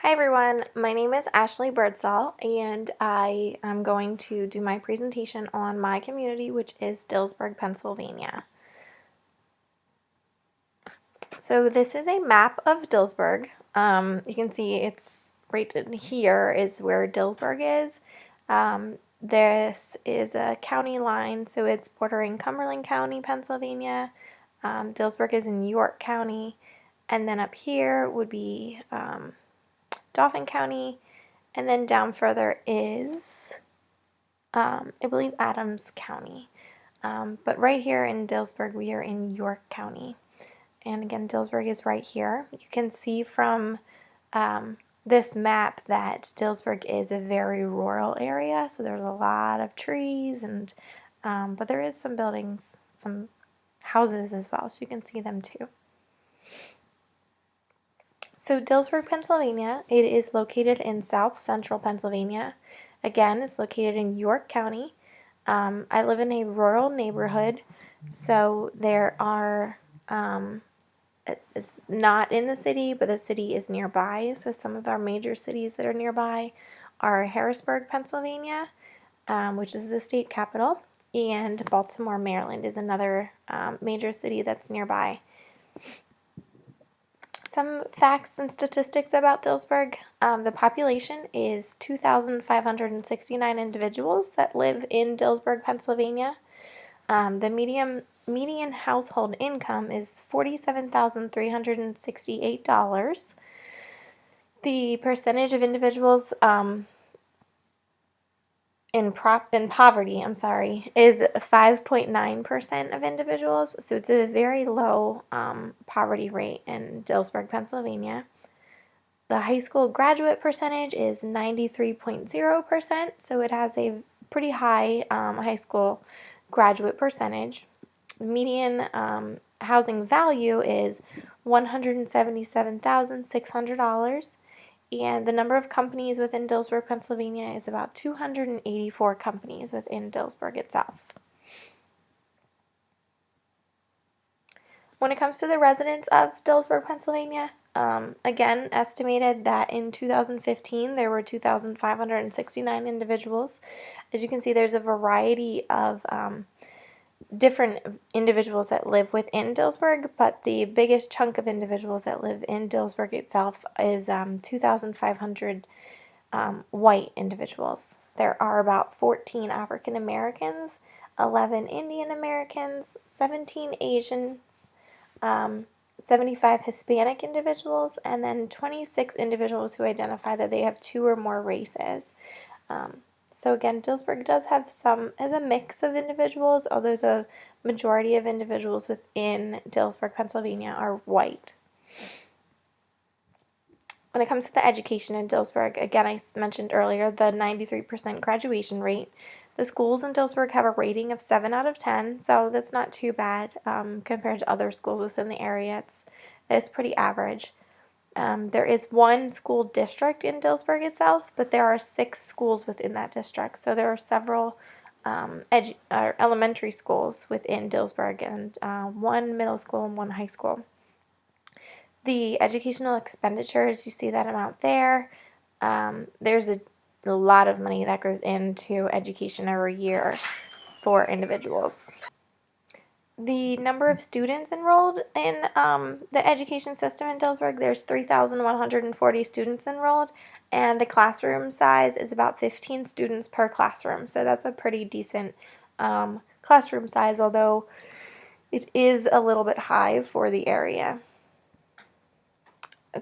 Hi everyone, my name is Ashley Birdsall and I am going to do my presentation on my community, which is Dillsburg, Pennsylvania. So this is a map of Dillsburg. You can see it's right in here is where Dillsburg is. This is a county line, so it's bordering Cumberland County, Pennsylvania. Dillsburg is in York County, and then up here would be Dauphin County. And then down further is, I believe, Adams County. But right here in Dillsburg, we are in York County. And again, Dillsburg is right here. You can see from this map that Dillsburg is a very rural area. So there's a lot of trees, and but there is some buildings, some houses as well. So you can see them too. So Dillsburg, Pennsylvania, it is located in south central Pennsylvania. Again, it's located in York County. I live in a rural neighborhood, so there are, it's not in the city, but the city is nearby. So some of our major cities that are nearby are Harrisburg, Pennsylvania, which is the state capital, and Baltimore, Maryland is another major city that's nearby. Some facts and statistics about Dillsburg. The population is 2,569 individuals that live in Dillsburg, Pennsylvania. The median household income is $47,368. The percentage of individuals in poverty, is 5.9% of individuals. So it's a very low poverty rate in Dillsburg, Pennsylvania. The high school graduate percentage is 93.0%, so it has a pretty high high school graduate percentage. Median housing value is $177,600. And the number of companies within Dillsburg, Pennsylvania is about 284 companies within Dillsburg itself. When it comes to the residents of Dillsburg, Pennsylvania, again, estimated that in 2015 there were 2,569 individuals. As you can see, there's a variety of different individuals that live within Dillsburg, but the biggest chunk of individuals that live in Dillsburg itself is 2,500 white individuals. There are about 14 African Americans, 11 Indian Americans, 17 Asians, 75 Hispanic individuals, and then 26 individuals who identify that they have two or more races. So again, Dillsburg does have as a mix of individuals, although the majority of individuals within Dillsburg, Pennsylvania are white. When it comes to the education in Dillsburg, again, I mentioned earlier the 93% graduation rate. The schools in Dillsburg have a rating of 7 out of 10, so that's not too bad compared to other schools within the area. It's pretty average. There is one school district in Dillsburg itself, but there are 6 schools within that district. So there are several elementary schools within Dillsburg, and one middle school and one high school. The educational expenditures, you see that amount there. There's a lot of money that goes into education every year for individuals. The number of students enrolled in the education system in Dillsburg, there's 3,140 students enrolled, and the classroom size is about 15 students per classroom. So that's a pretty decent classroom size, although it is a little bit high for the area.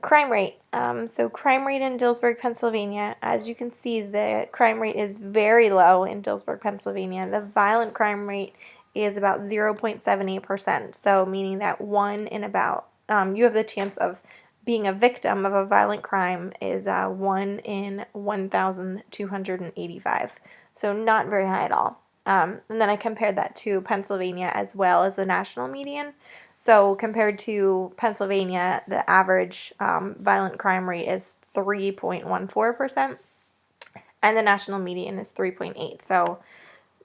Crime rate. So crime rate in Dillsburg, Pennsylvania. As you can see, the crime rate is very low in Dillsburg, Pennsylvania. The violent crime rate is about 0.78%. So meaning that one in about, you have the chance of being a victim of a violent crime is 1 in 1,285. So not very high at all. And then I compared that to Pennsylvania as well as the national median. So compared to Pennsylvania, the average violent crime rate is 3.14%, and the national median is 3.8. So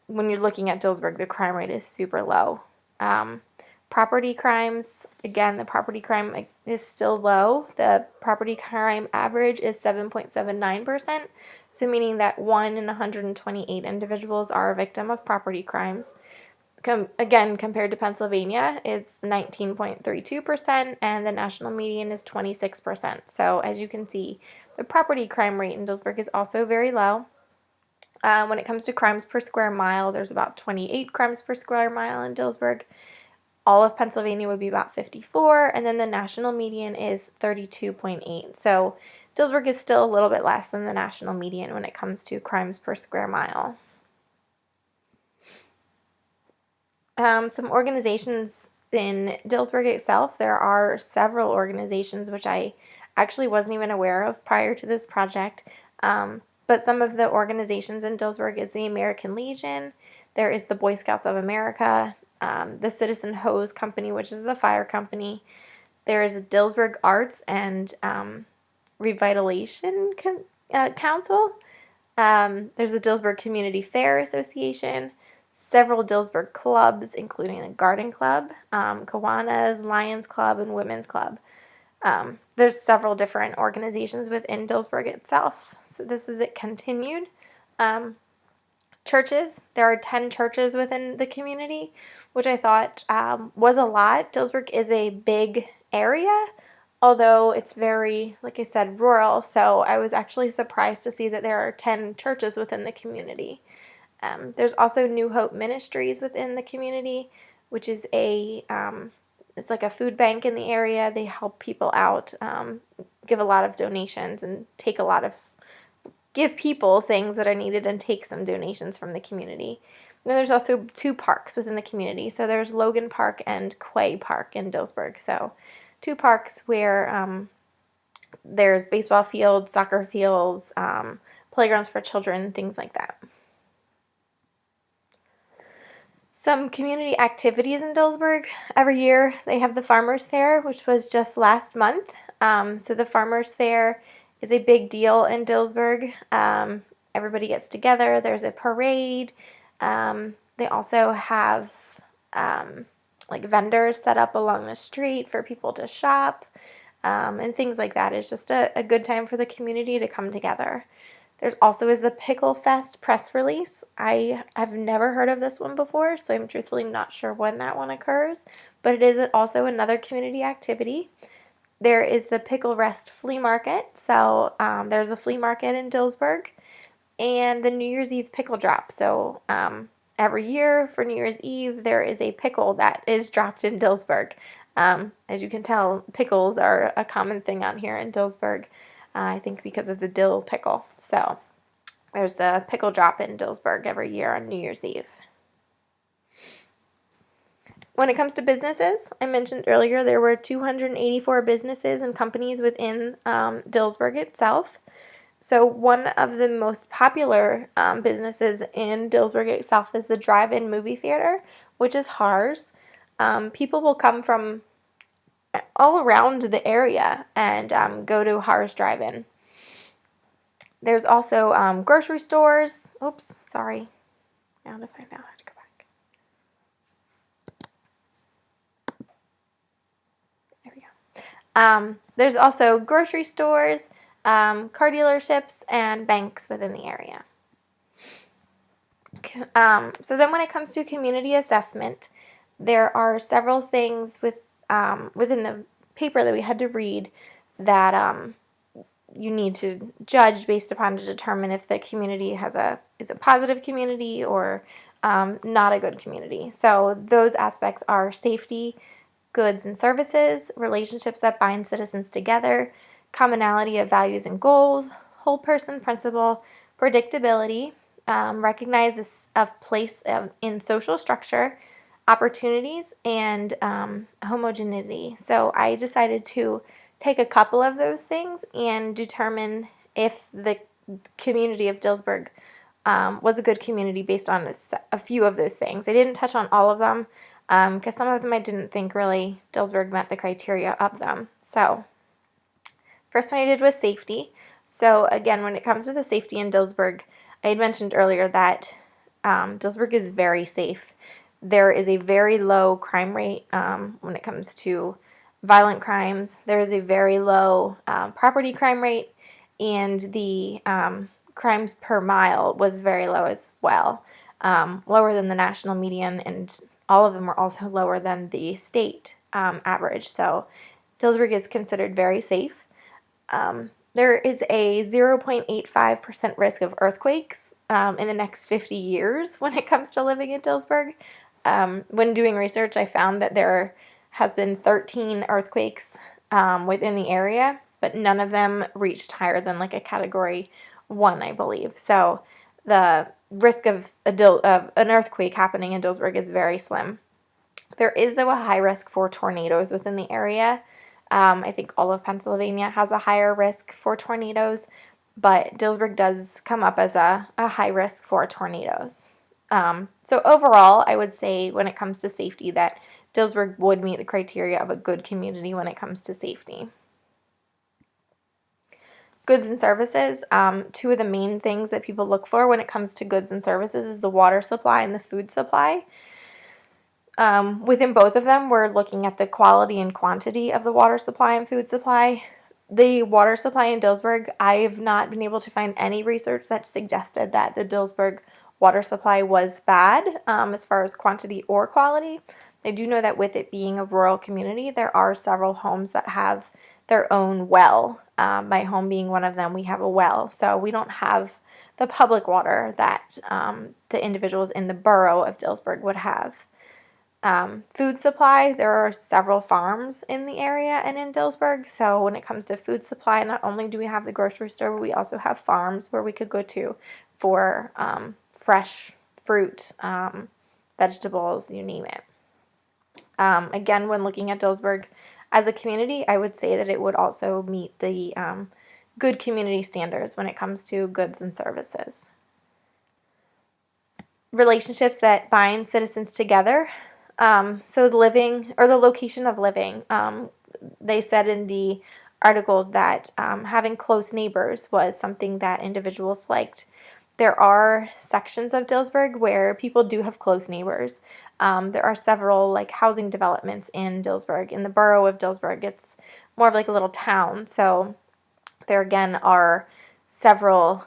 when you're looking at Dillsburg, the crime rate is super low. Property crimes, again, the property crime is still low. The property crime average is 7.79%, so meaning that 1 in 128 individuals are a victim of property crimes. Again, compared to Pennsylvania, it's 19.32%, and the national median is 26%. So as you can see, the property crime rate in Dillsburg is also very low. When it comes to crimes per square mile, there's about 28 crimes per square mile in Dillsburg. All of Pennsylvania would be about 54, and then the national median is 32.8. So Dillsburg is still a little bit less than the national median when it comes to crimes per square mile. Some organizations in Dillsburg itself, there are several organizations which I actually wasn't even aware of prior to this project. But some of the organizations in Dillsburg is the American Legion, there is the Boy Scouts of America, the Citizen Hose Company, which is the fire company. There is a Dillsburg Arts and Revitalization Council. There's the Dillsburg Community Fair Association, several Dillsburg clubs, including the Garden Club, Kiwanis, Lions Club, and Women's Club. There's several different organizations within Dillsburg itself. So this is it continued. Churches, there are 10 churches within the community, which I thought was a lot. Dillsburg is a big area, although it's very, like I said, rural. So I was actually surprised to see that there are 10 churches within the community. There's also New Hope Ministries within the community, which is it's like a food bank in the area. They help people out, give a lot of donations, and give people things that are needed and take some donations from the community. And then there's also 2 parks within the community. So there's Logan Park and Quay Park in Dillsburg. So 2 parks where there's baseball fields, soccer fields, playgrounds for children, things like that. Some community activities in Dillsburg. Every year they have the Farmers Fair, which was just last month. So the Farmers Fair is a big deal in Dillsburg. Everybody gets together. There's a parade. They also have like vendors set up along the street for people to shop and things like that. It's just a good time for the community to come together. There's also is the Pickle Fest press release. I have never heard of this one before, so I'm truthfully not sure when that one occurs, but it is also another community activity. There is the Pickle Rest Flea Market. So there's a flea market in Dillsburg, and the New Year's Eve pickle drop. So every year for New Year's Eve, there is a pickle that is dropped in Dillsburg. As you can tell, pickles are a common thing out here in Dillsburg. I think because of the dill pickle. So there's the pickle drop in Dillsburg every year on New Year's Eve. When it comes to businesses, I mentioned earlier there were 284 businesses and companies within Dillsburg itself. So one of the most popular businesses in Dillsburg itself is the drive-in movie theater, which is Har's. People will come from all around the area and go to Har's Drive-In. There's also grocery stores. Oops, sorry. Now to find out how to go back. There we go. There's also grocery stores, car dealerships, and banks within the area. So then when it comes to community assessment, there are several things within the paper that we had to read that you need to judge based upon to determine if the community is a positive community or not a good community. So those aspects are safety, goods and services, relationships that bind citizens together, commonality of values and goals, whole person principle, predictability, recognize a place in social structure, opportunities, and homogeneity. So I decided to take a couple of those things and determine if the community of Dillsburg was a good community based on a few of those things. I didn't touch on all of them because some of them I didn't think really Dillsburg met the criteria of them. So first one I did was safety. So again, when it comes to the safety in Dillsburg, I had mentioned earlier that Dillsburg is very safe. There is a very low crime rate when it comes to violent crimes. There is a very low property crime rate, and the crimes per mile was very low as well, lower than the national median, and all of them were also lower than the state average. So Dillsburg is considered very safe. There is a 0.85% risk of earthquakes in the next 50 years when it comes to living in Dillsburg. When doing research, I found that there has been 13 earthquakes within the area, but none of them reached higher than like a category 1, I believe. So the risk of an earthquake happening in Dillsburg is very slim. There is, though, a high risk for tornadoes within the area. I think all of Pennsylvania has a higher risk for tornadoes, but Dillsburg does come up as a high risk for tornadoes. So overall, I would say when it comes to safety that Dillsburg would meet the criteria of a good community when it comes to safety. Goods and services, two of the main things that people look for when it comes to goods and services is the water supply and the food supply. Within both of them, we're looking at the quality and quantity of the water supply and food supply. The water supply in Dillsburg, I've not been able to find any research that suggested that the Dillsburg water supply was bad as far as quantity or quality. I do know that with it being a rural community, there are several homes that have their own well. My home being one of them, we have a well. So we don't have the public water that the individuals in the borough of Dillsburg would have. Food supply, there are several farms in the area and in Dillsburg, so when it comes to food supply, not only do we have the grocery store, but we also have farms where we could go to for fresh fruit, vegetables, you name it. Again, when looking at Dillsburg as a community, I would say that it would also meet the good community standards when it comes to goods and services. Relationships that bind citizens together. So the living or the location of living, they said in the article that having close neighbors was something that individuals liked. There are sections of Dillsburg where people do have close neighbors. There are several like housing developments in Dillsburg. In the borough of Dillsburg, it's more of like a little town. So there again are several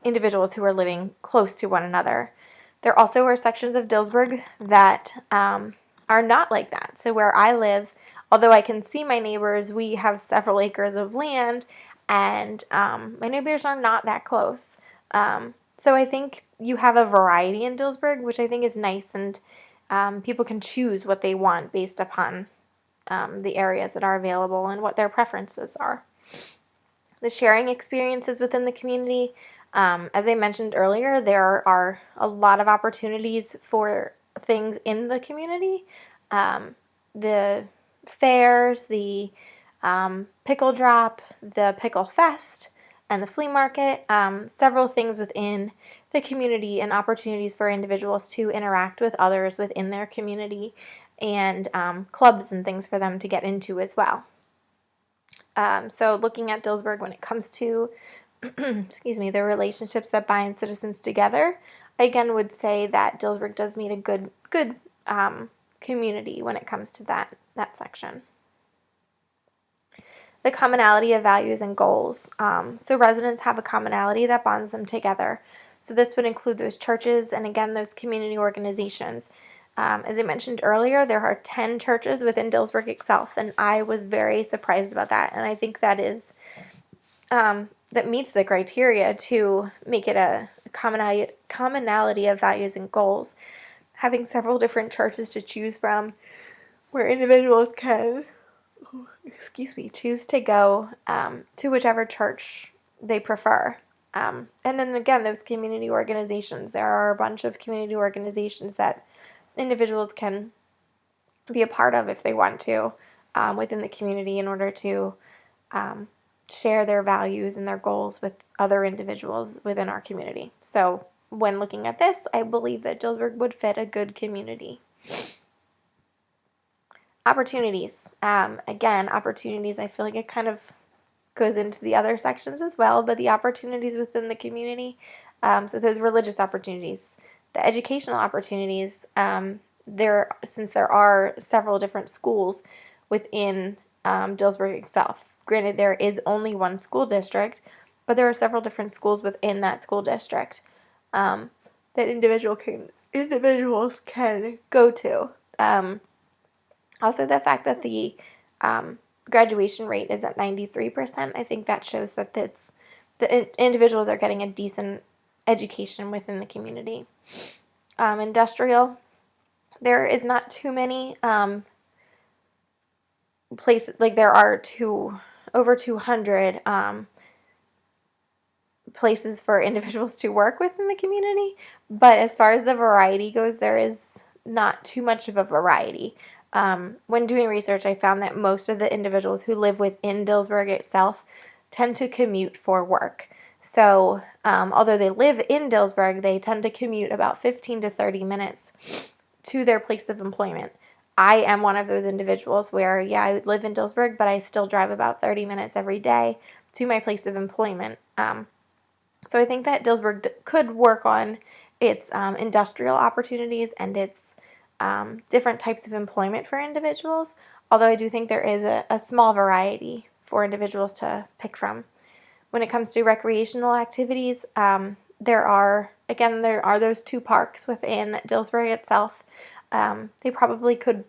individuals who are living close to one another. There also are sections of Dillsburg that are not like that. So where I live, although I can see my neighbors, we have several acres of land, and my neighbors are not that close. So I think you have a variety in Dillsburg, which I think is nice, and people can choose what they want based upon the areas that are available and what their preferences are. The sharing experiences within the community. As I mentioned earlier, there are a lot of opportunities for things in the community. The fairs, the pickle drop, the pickle fest, and the flea market. Several things within the community and opportunities for individuals to interact with others within their community, and clubs and things for them to get into as well. So looking at Dillsburg when it comes to excuse me, the relationships that bind citizens together, I again would say that Dillsburg does meet a good community when it comes to that section. The commonality of values and goals. So residents have a commonality that bonds them together. So this would include those churches and again those community organizations. As I mentioned earlier, there are 10 churches within Dillsburg itself, and I was very surprised about that. And I think that is that meets the criteria to make it a commonality of values and goals. Having several different churches to choose from, where individuals can, choose to go to whichever church they prefer. And then again, those community organizations. There are a bunch of community organizations that individuals can be a part of if they want to within the community in order to share their values and their goals with other individuals within our community. So when looking at this, I believe that Dillsburg would fit a good community. Opportunities. Again, opportunities, I feel like it kind of goes into the other sections as well, but the opportunities within the community, so those religious opportunities, the educational opportunities, since there are several different schools within Dillsburg itself. Granted, there is only one school district, but there are several different schools within that school district that individuals can go to. Also, the fact that the graduation rate is at 93%, I think that shows that individuals are getting a decent education within the community. Industrial, there is not too many places, like there are over 200 places for individuals to work within the community, but as far as the variety goes, there is not too much of a variety. When doing research, I found that most of the individuals who live within Dillsburg itself tend to commute for work. So, although they live in Dillsburg, they tend to commute about 15 to 30 minutes to their place of employment. I am one of those individuals where, yeah, I live in Dillsburg, but I still drive about 30 minutes every day to my place of employment. So I think that Dillsburg could work on its industrial opportunities and its different types of employment for individuals, although I do think there is a small variety for individuals to pick from. When it comes to recreational activities, there are those two parks within Dillsburg itself. They probably could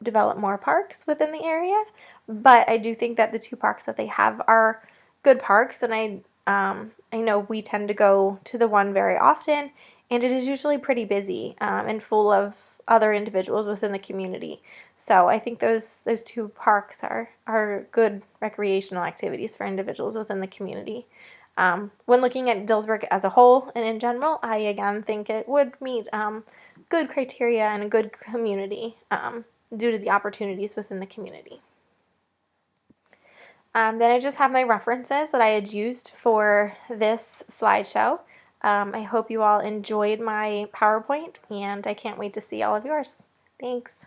develop more parks within the area, but I do think that the two parks that they have are good parks, and I know we tend to go to the one very often, and it is usually pretty busy and full of other individuals within the community. So I think those two parks are good recreational activities for individuals within the community. When looking at Dillsburg as a whole and in general, I again think it would meet good criteria and a good community due to the opportunities within the community. Then I just have my references that I had used for this slideshow. I hope you all enjoyed my PowerPoint, and I can't wait to see all of yours. Thanks.